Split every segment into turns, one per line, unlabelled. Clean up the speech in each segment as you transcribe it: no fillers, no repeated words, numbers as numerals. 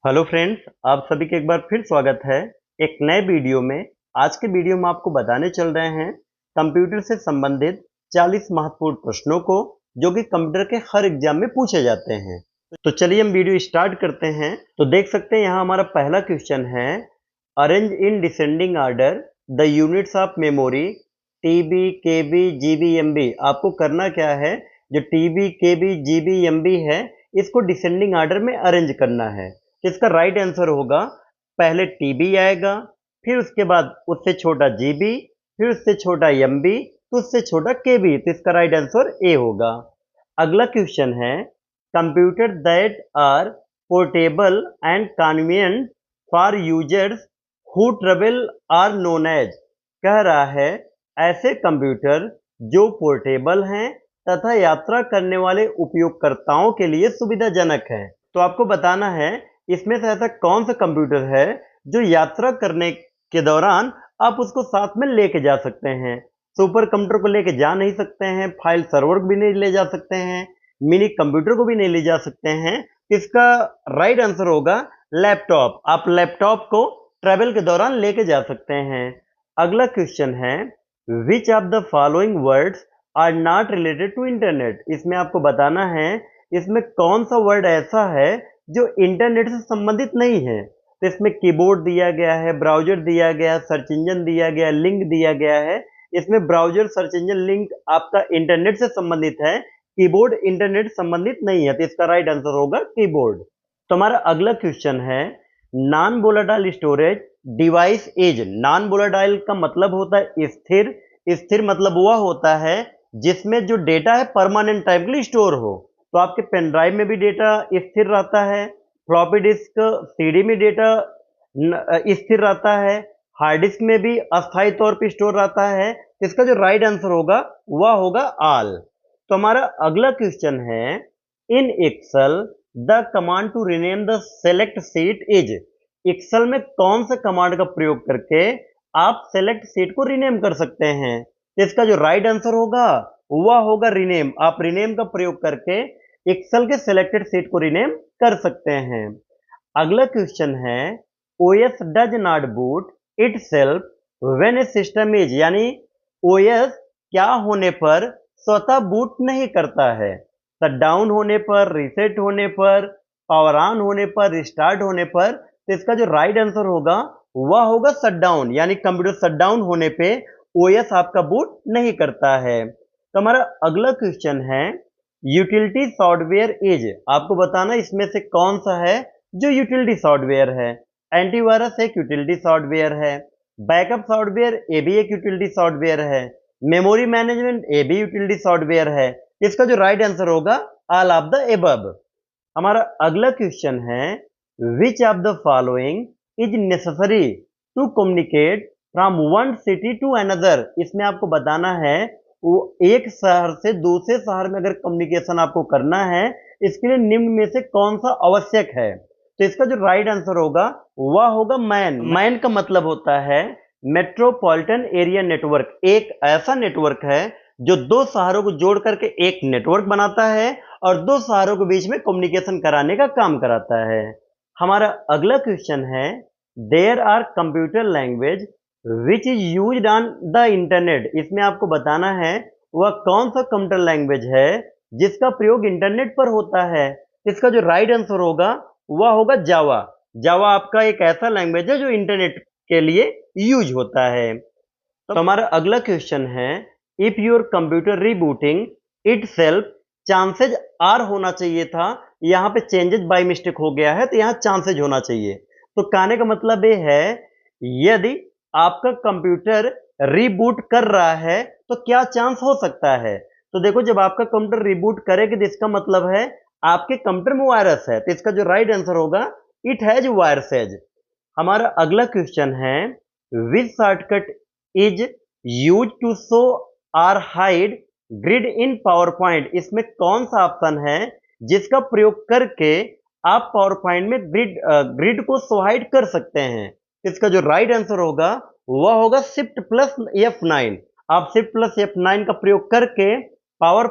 Hello friends, आप सभी का एक बार फिर स्वागत है एक नए वीडियो में। आज के वीडियो में आपको बताने चल रहे हैं कंप्यूटर से संबंधित 40 महत्वपूर्ण प्रश्नों को जो कि कंप्यूटर के हर एग्जाम में पूछे जाते हैं। तो चलिए हम वीडियो स्टार्ट करते हैं। तो देख सकते हैं यहाँ हमारा पहला क्वेश्चन है, arrange in descending order the units of memory TB, KB, GB, MB. आपको करना क्या है, जो टीबी, केबी, जीबी, एमबी है इसको डिसेंडिंग ऑर्डर में अरेंज करना है। इसका राइट आंसर होगा, पहले टीबी आएगा, फिर उसके बाद उससे छोटा जीबी, फिर उससे छोटा एमबी, तो उससे छोटा केबी। तो इसका राइट आंसर ए होगा। अगला क्वेश्चन है, computer that are portable and convenient for users who travel are known as. कह रहा है ऐसे कंप्यूटर जो पोर्टेबल हैं तथा यात्रा करने वाले उपयोगकर्ताओं के लिए सुविधाजनक है। तो आपको बताना है इसमें से ऐसा कौन सा कंप्यूटर है जो यात्रा करने के दौरान आप उसको साथ में लेके जा सकते हैं। सुपर कंप्यूटर को लेके जा नहीं सकते हैं, फाइल सर्वर को भी नहीं ले जा सकते हैं, मिनी कंप्यूटर को भी नहीं ले जा सकते हैं। इसका राइट आंसर होगा लैपटॉप। आप लैपटॉप को ट्रैवल के दौरान लेके जा सकते हैं। अगला क्वेश्चन है, which of the following words are not related to internet. इसमें आपको बताना है इसमें कौन सा वर्ड ऐसा है जो इंटरनेट से संबंधित नहीं है। तो इसमें कीबोर्ड दिया गया है, ब्राउजर दिया गया, सर्च इंजन दिया गया, लिंक दिया गया है। इसमें ब्राउजर, सर्च इंजन, लिंक आपका इंटरनेट से संबंधित है, कीबोर्ड इंटरनेट संबंधित नहीं है। तो इसका राइट आंसर होगा कीबोर्ड। तो हमारा अगला क्वेश्चन है, non volatile storage device is. Non volatile का मतलब होता है स्थिर। स्थिर मतलब वह होता है जिसमें जो डेटा है परमानेंट टाइम के लिए स्टोर हो। तो आपके पेन ड्राइव में भी डेटा स्थिर रहता है, फ्लॉपी डिस्क सीडी में डेटा स्थिर रहता है, हार्ड डिस्क में भी अस्थायी तौर पर स्टोर रहता है। इसका जो राइट आंसर होगा वह होगा ऑल। तो हमारा अगला क्वेश्चन है, in Excel the command to rename the select sheet is. Excel में कौन सा कमांड का प्रयोग करके आप सेलेक्ट सीट को रीनेम कर सकते हैं। तो इसका जो राइट आंसर होगा वह होगा रीनेम। आप रीनेम का प्रयोग करके एक्सेल के सिलेक्टेड सीट को रीनेम कर सकते हैं। अगला क्वेश्चन है, OS does not boot itself when A system is. यानी ओएस क्या होने पर स्वतः बूट नहीं करता है। शट डाउन होने पर, रीसेट होने पर, पावर ऑन होने पर, रिस्टार्ट होने पर। तो इसका जो राइट आंसर होगा वह होगा शट डाउन। यानी कंप्यूटर शट डाउन होने पे ओएस आपका बूट नहीं करता है। तो हमारा अगला क्वेश्चन है, यूटिलिटी सॉफ्टवेयर इज। आपको बताना इसमें से कौन सा है जो यूटिलिटी सॉफ्टवेयर है। एंटीवायरस एक यूटिलिटी सॉफ्टवेयर है, बैकअप सॉफ्टवेयर ये भी एक यूटिलिटी सॉफ्टवेयर है, मेमोरी मैनेजमेंट ये भी यूटिलिटी सॉफ्टवेयर है। इसका जो राइट आंसर होगा ऑल ऑफ द एबव। हमारा अगला क्वेश्चन है, which of the following is necessary to communicate from one city to another. इसमें आपको बताना है वो एक शहर से दूसरे शहर में अगर कम्युनिकेशन आपको करना है, इसके लिए निम्न में से कौन सा आवश्यक है। तो इसका जो राइट आंसर होगा वह होगा मैन। मैन का मतलब होता है मेट्रोपॉलिटन एरिया नेटवर्क। एक ऐसा नेटवर्क है जो दो शहरों को जोड़ करके एक नेटवर्क बनाता है और दो शहरों के बीच में कम्युनिकेशन कराने का काम कराता है। हमारा अगला क्वेश्चन है, there are computer language which is used on the internet. इसमें आपको बताना है वह कौन सा कंप्यूटर लैंग्वेज है जिसका प्रयोग इंटरनेट पर होता है। इसका जो राइट आंसर होगा वह होगा जावा। जावा आपका एक ऐसा लैंग्वेज है जो इंटरनेट के लिए यूज होता है। तो हमारा अगला क्वेश्चन है, if your computer rebooting itself, chances are होना चाहिए था, यहाँ पे चेंजेस बाय मिस्टेक हो गया है तो यहाँ चांसेज होना चाहिए। तो कहने का मतलब ये है, यदि आपका कंप्यूटर रीबूट कर रहा है तो क्या चांस हो सकता है। तो देखो, जब आपका कंप्यूटर रीबूट करेगा तो इसका मतलब है आपके कंप्यूटर में वायरस है। तो इसका जो राइट आंसर होगा इट हैज वायरसेज। हमारा अगला क्वेश्चन है, which shortcut is use to show or hide grid in PowerPoint. इसमें कौन सा ऑप्शन है जिसका प्रयोग करके आप पावर पॉइंट में ग्रिड को शो हाइड कर सकते हैं। इसका जो राइट आंसर होगा वह होगा शिफ्ट प्लस F9। आप शिफ्ट प्लस F9 का प्रयोग करके पावर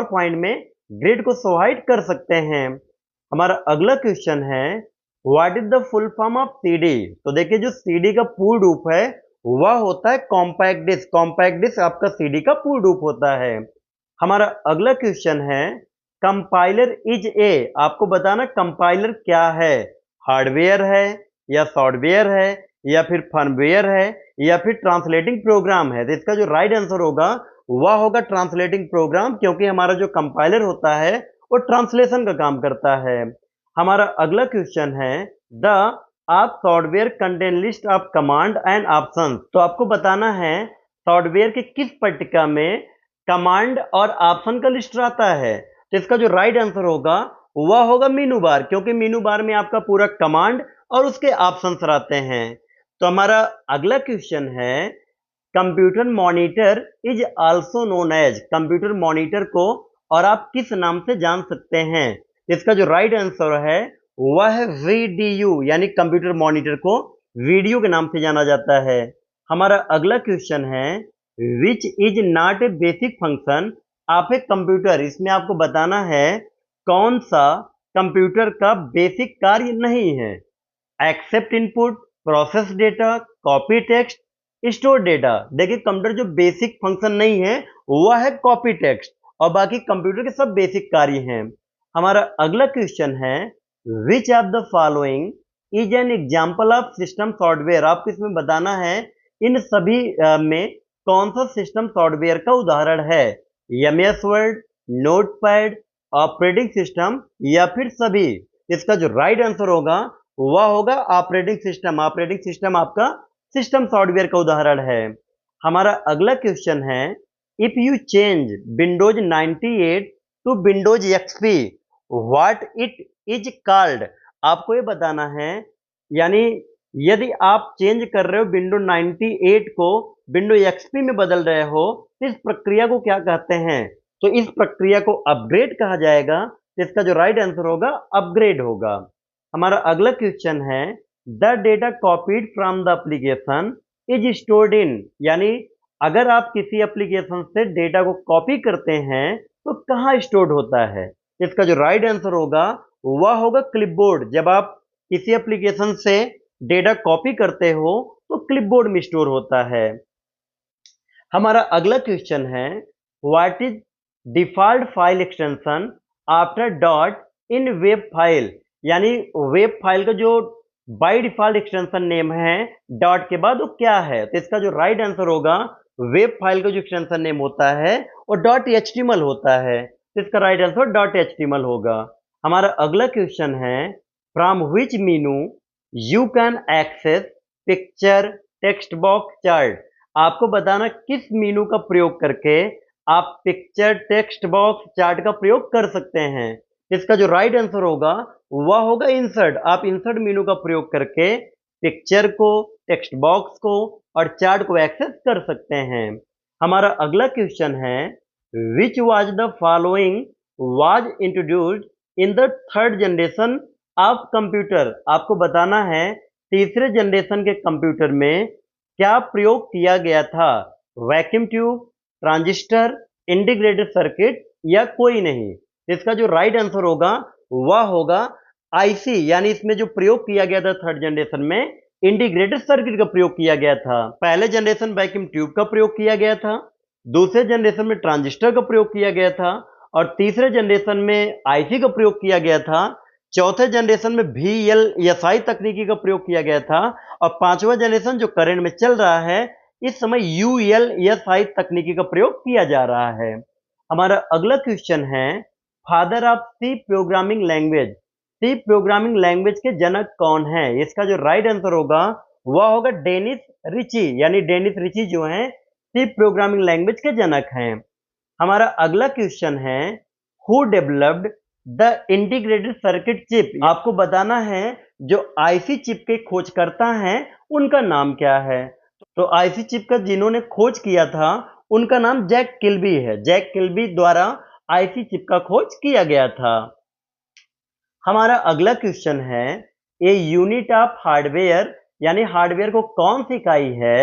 पॉइंट में ग्रिड को शो हाइड कर सकते हैं। हमारा अगला क्वेश्चन है, what is the full form of CD? तो देखिए जो सीडी का पूर्ण रूप है वह होता है कॉम्पैक्ट डिस्क। कॉम्पैक्ट डिस्क आपका सीडी का पूर्ण रूप होता है। हमारा अगला क्वेश्चन है कंपाइलर इज ए। आपको बताना कंपाइलर क्या है, हार्डवेयर है या सॉफ्टवेयर है या फिर फर्मवेयर है या फिर ट्रांसलेटिंग प्रोग्राम है। तो इसका जो राइट आंसर होगा वह होगा ट्रांसलेटिंग प्रोग्राम, क्योंकि हमारा जो कंपाइलर होता है वो ट्रांसलेशन का काम करता है। हमारा अगला क्वेश्चन है द आप software contain list of command and option. तो आपको बताना है सॉफ्टवेयर के किस पट्टिका में कमांड और ऑप्शन का लिस्ट आता है। तो इसका जो राइट आंसर होगा वह होगा मीनू बार, क्योंकि मीनू बार में आपका पूरा कमांड और उसके ऑप्शंस रहते हैं। तो हमारा अगला क्वेश्चन है computer monitor is also known as. Computer monitor को और आप किस नाम से जान सकते हैं। इसका जो राइट आंसर है वह है वीडीयू, यानी कंप्यूटर मॉनिटर को वीडियो के नाम से जाना जाता है। हमारा अगला क्वेश्चन है which is not a basic function of a computer. इसमें आपको बताना है कौन सा कंप्यूटर का बेसिक कार्य नहीं है। Accept input, process data, copy text, store data. देखिए कंप्यूटर जो बेसिक फंक्शन नहीं है वह है कॉपी टेक्स्ट, और बाकी कंप्यूटर के सब बेसिक कार्य हैं। हमारा अगला क्वेश्चन है which of the following is an example of system software. आपको इसमें बताना है इन सभी में कौन सा सिस्टम सॉफ्टवेयर का उदाहरण है। MS word, notepad, operating system या फिर सभी। इसका जो राइट आंसर होगा वह होगा ऑपरेटिंग सिस्टम। ऑपरेटिंग सिस्टम आपका सिस्टम सॉफ्टवेयर का उदाहरण है। हमारा अगला क्वेश्चन है if you change Windows 98 to Windows XP what it is called. आपको ये बताना है, यानी यदि आप चेंज कर रहे हो विंडो 98 को विंडो एक्सपी में बदल रहे हो तो इस प्रक्रिया को क्या कहते हैं। तो इस प्रक्रिया को अपग्रेड कहा जाएगा। इसका जो राइट आंसर होगा अपग्रेड होगा। हमारा अगला क्वेश्चन है the data copied from the application is stored in. यानी अगर आप किसी एप्लीकेशन से डेटा को कॉपी करते हैं तो कहाँ स्टोर्ड होता है। इसका जो राइट आंसर होगा वह होगा क्लिपबोर्ड। जब आप किसी एप्लीकेशन से डेटा कॉपी करते हो तो क्लिपबोर्ड में स्टोर होता है। हमारा अगला क्वेश्चन है what is default file extension after dot in web file. यानी वेब फाइल का जो बाय डिफॉल्ट एक्सटेंशन नेम है डॉट के बाद वो क्या है। तो इसका जो राइट आंसर होगा वेब फाइल का जो एक्सटेंशन नेम होता है वो डॉट एचटीएमएल होता है। तो इसका राइट आंसर डॉट एचटीएमएल होगा। हमारा अगला क्वेश्चन है from which menu you can access picture, text box, chart. आपको बताना किस मेनू का प्रयोग करके आप पिक्चर, टेक्स्ट बॉक्स, चार्ट का प्रयोग कर सकते हैं। इसका जो राइट आंसर होगा वह होगा इंसर्ट। आप इंसर्ट मेनू का प्रयोग करके पिक्चर को, टेक्स्ट बॉक्स को और चार्ट को एक्सेस कर सकते हैं। हमारा अगला क्वेश्चन है which was the following was introduced in the third generation of computer. आपको बताना है तीसरे जनरेशन के कंप्यूटर में क्या प्रयोग किया गया था। Vacuum tube, transistor, integrated circuit या कोई नहीं। इसका जो राइट आंसर होगा वह होगा आईसी, यानी इसमें जो प्रयोग किया गया था थर्ड जनरेशन में इंटीग्रेटेड सर्किट का प्रयोग किया गया था। पहले जनरेशन वैक्यूम ट्यूब का प्रयोग किया गया था, दूसरे जनरेशन में ट्रांजिस्टर का प्रयोग किया गया था और तीसरे जनरेशन में आईसी का प्रयोग किया गया था। चौथे जनरेशन में VLSI तकनीकी का प्रयोग किया गया था और पांचवा जनरेशन जो करंट में चल रहा है इस समय ULSI तकनीकी का प्रयोग किया जा रहा है। हमारा अगला क्वेश्चन है father of C programming language. C programming language के जनक कौन है। इसका जो राइट आंसर होगा वह होगा डेनिस रिची, यानी डेनिस रिची जो है सी प्रोग्रामिंग लैंग्वेज के जनक हैं। हमारा अगला क्वेश्चन है who developed the integrated circuit chip. आपको बताना है जो आईसी चिप के खोजकर्ता हैं उनका नाम क्या है। तो आईसी चिप का जिन्होंने खोज किया था उनका नाम जैक किल्बी है। जैक किल्बी द्वारा आईसी चिप का खोज किया गया था। हमारा अगला क्वेश्चन है ए यूनिट ऑफ हार्डवेयर, यानी हार्डवेयर को कौन सी इकाई है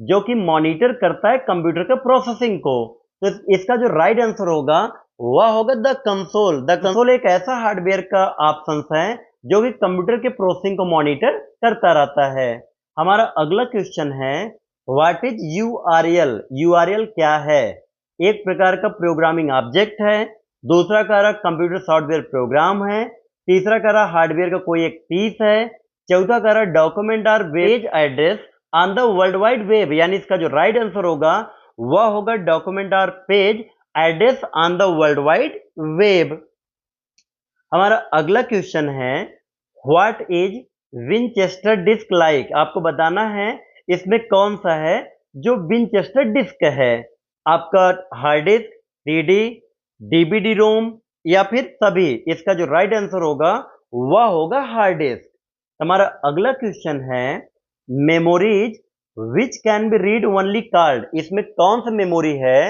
जो कि मॉनिटर करता है कंप्यूटर के प्रोसेसिंग को। तो इसका जो राइट आंसर होगा वह होगा द कंसोल। द कंसोल एक ऐसा हार्डवेयर का ऑप्शन है जो कि कंप्यूटर के प्रोसेसिंग को मॉनिटर करता रहता है। हमारा अगला क्वेश्चन है व्हाट इज यूआरएल। यूआरएल क्या है? एक प्रकार का प्रोग्रामिंग ऑब्जेक्ट है, दूसरा कह कंप्यूटर सॉफ्टवेयर प्रोग्राम है, तीसरा कह हार्डवेयर का कोई एक पीस है, चौथा कह डॉक्यूमेंट और page address on the world wide web, यानी इसका जो राइट आंसर होगा वह होगा डॉक्यूमेंट और page address on the world wide web. हमारा अगला क्वेश्चन है what is Winchester disk like. आपको बताना है इसमें कौन सा है जो विनचेस्टर डिस्क है, आपका हार्ड डिस्क, सीडी, डीवीडी रोम या फिर सभी। इसका जो राइट आंसर होगा वह होगा हार्ड डिस्क। हमारा अगला क्वेश्चन है memories which can be read only card. इसमें कौन सा मेमोरी है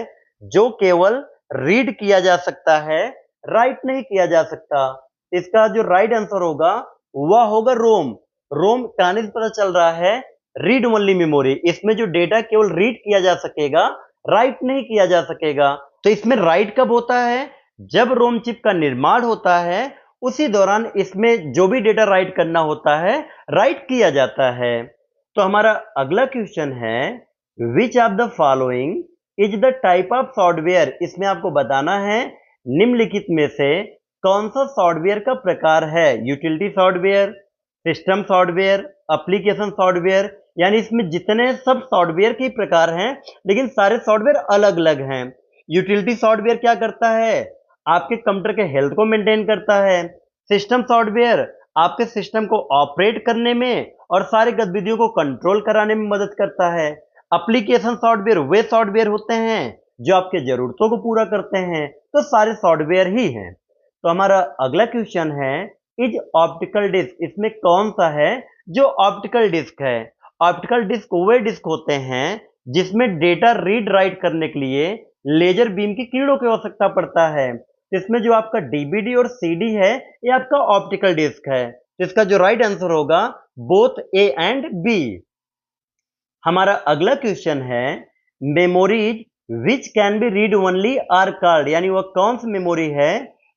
जो केवल रीड किया जा सकता है, राइट नहीं किया जा सकता। इसका जो राइट आंसर होगा वह होगा रोम। रोम कहने से पता चल रहा है रीड ओनली मेमोरी। इसमें जो डेटा केवल रीड किया जा सकेगा, राइट नहीं किया जा सकेगा। तो इसमें राइट कब होता है? जब रोम चिप का निर्माण होता है उसी दौरान इसमें जो भी डेटा राइट करना होता है राइट किया जाता है। तो हमारा अगला क्वेश्चन है which of the following is the type of software. इसमें आपको बताना है निम्नलिखित में से कौन सा सॉफ्टवेयर का प्रकार है। Utility software, system software, application software, यानी इसमें जितने सब सॉफ्टवेयर के प्रकार हैं लेकिन सारे सॉफ्टवेयर अलग अलग हैं। यूटिलिटी सॉफ्टवेयर क्या करता है? आपके कंप्यूटर के हेल्थ को मेंटेन करता है। सिस्टम सॉफ्टवेयर आपके सिस्टम को ऑपरेट करने में और सारी गतिविधियों को कंट्रोल कराने में मदद करता है। एप्लीकेशन सॉफ्टवेयर वे सॉफ्टवेयर होते हैं जो आपके जरूरतों को पूरा करते हैं। तो सारे सॉफ्टवेयर ही हैं। तो हमारा अगला क्वेश्चन है इज ऑप्टिकल डिस्क। इसमें कौन सा है जो ऑप्टिकल डिस्क है? ऑप्टिकल डिस्क वे डिस्क होते हैं जिसमें डेटा रीड राइट करने के लिए लेजर बीम की किरणों की आवश्यकता पड़ता है। इसमें जो आपका डीवीडी और सीडी है ये आपका ऑप्टिकल डिस्क है। इसका जो राइट आंसर होगा बोथ ए एंड बी। हमारा अगला क्वेश्चन है memories which can be read only or card, यानी वह कौन सी मेमोरी है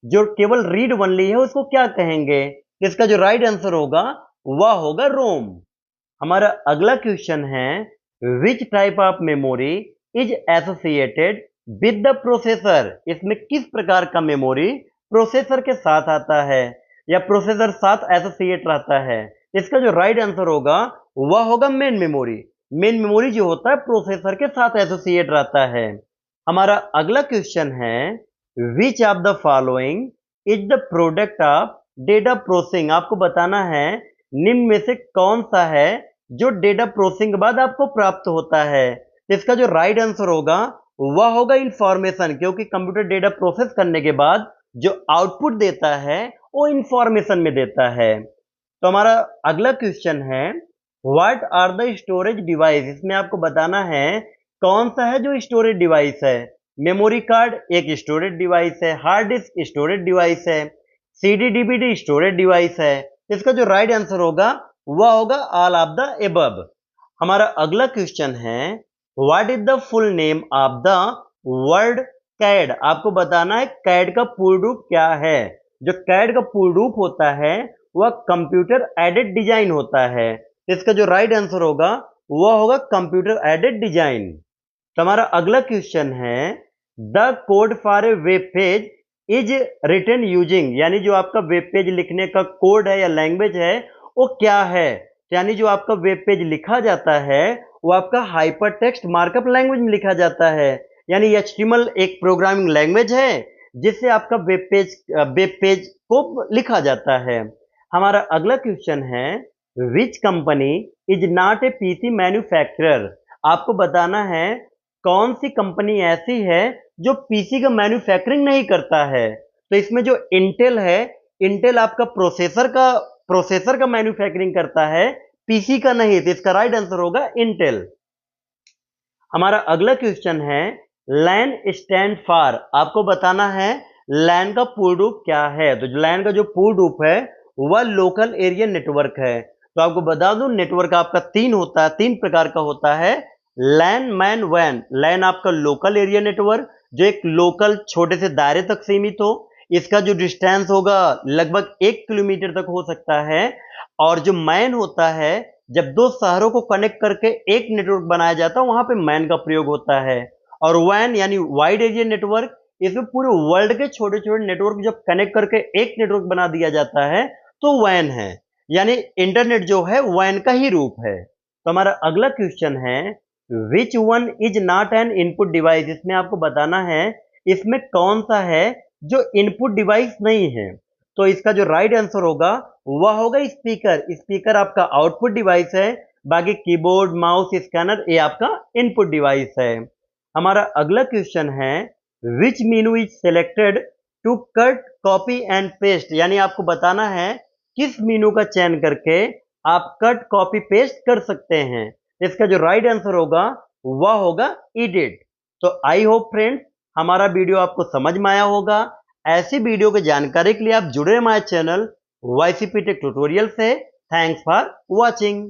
जो केवल रीड ओनली है, उसको क्या कहेंगे? इसका जो राइट आंसर होगा वह होगा रोम। हमारा अगला क्वेश्चन है which type of memory is associated with the processor. इसमें किस प्रकार का मेमोरी प्रोसेसर के साथ आता है या प्रोसेसर साथ एसोसिएट रहता है? इसका जो राइट आंसर होगा वह होगा मेन मेमोरी। मेन मेमोरी जो होता है प्रोसेसर के साथ एसोसिएट रहता है। हमारा अगला क्वेश्चन है which of the following is the product of data processing. आपको बताना है निम्न में से कौन सा है जो डेटा प्रोसेसिंग के बाद आपको प्राप्त होता है। इसका जो राइट आंसर होगा वह होगा इंफॉर्मेशन, क्योंकि कंप्यूटर डेटा प्रोसेस करने के बाद जो आउटपुट देता है वो इंफॉर्मेशन में देता है। तो हमारा अगला क्वेश्चन है what are the storage device. इसमें आपको बताना है कौन सा है जो स्टोरेज डिवाइस है। मेमोरी कार्ड एक स्टोरेज डिवाइस है, हार्ड डिस्क स्टोरेज डिवाइस है, सीडी डीवीडी स्टोरेज डिवाइस है। इसका जो राइट आंसर होगा वह होगा ऑल ऑफ द एबव। हमारा अगला क्वेश्चन है what is the full name of the word CAD. आपको बताना है कैड का पूर्ण रूप क्या है। जो कैड का पूर्ण रूप होता है वह कंप्यूटर एडेड डिजाइन होता है। इसका जो राइट आंसर होगा वह होगा कंप्यूटर एडेड डिजाइन। तो हमारा अगला क्वेश्चन है the code for a web page is written using, यानी जो आपका वेब पेज लिखने का कोड है या लैंग्वेज है वो क्या है? यानी जो आपका वेब पेज लिखा जाता है वो आपका हाइपर टेक्स्ट मार्कअप लैंग्वेज में लिखा जाता है। यानी HTML एक प्रोग्रामिंग लैंग्वेज है जिससे आपका वेब पेज को लिखा जाता है। हमारा अगला क्वेश्चन है which company is not a PC manufacturer. आपको बताना है कौन सी कंपनी ऐसी है जो पीसी का मैन्युफैक्चरिंग नहीं करता है। तो इसमें जो इंटेल है, इंटेल आपका प्रोसेसर का मैन्युफैक्चरिंग करता है, पीसी का नहीं। तो इसका राइट आंसर होगा इंटेल। हमारा अगला क्वेश्चन है लैन स्टैंड फॉर। आपको बताना है लैन का पूर्ण रूप क्या है। तो लैन का जो पूर्ण रूप है वह लोकल एरिया नेटवर्क है। तो आपको बता दूं नेटवर्क आपका तीन प्रकार का होता है, लैन, मैन, वैन। लैन आपका लोकल एरिया नेटवर्क जो एक लोकल छोटे से दायरे तक सीमित हो, इसका जो डिस्टेंस होगा लगभग 1 किलोमीटर तक हो सकता है। और जो मैन होता है, जब दो शहरों को कनेक्ट करके एक नेटवर्क बनाया जाता है वहां पे मैन का प्रयोग होता है। और वैन यानी वाइड एरिया नेटवर्क, इसमें पूरे वर्ल्ड के छोटे छोटे नेटवर्क जब कनेक्ट करके एक नेटवर्क बना दिया जाता है तो वैन है। यानी इंटरनेट जो है वैन का ही रूप है। तो हमारा अगला क्वेश्चन है, which one is not an input device. इसमें आपको बताना है इसमें कौन सा है जो इनपुट डिवाइस नहीं है। तो इसका जो राइट आंसर होगा वह होगा स्पीकर। स्पीकर आपका आउटपुट डिवाइस है, बाकी कीबोर्ड, माउस, स्कैनर ये आपका इनपुट डिवाइस है। हमारा अगला क्वेश्चन है, which menu is selected to cut, copy and paste. यानी आपको बताना है किस मेनू का चयन करके आप कट, कॉपी, पेस्ट कर सकते हैं। इसका जो राइट आंसर होगा वह होगा एडिट। तो आई होप फ्रेंड्स हमारा वीडियो आपको समझ में आया होगा। ऐसी वीडियो की जानकारी के लिए आप जुड़े हमारे चैनल YCP टेक ट्यूटोरियल से। Thanks for watching.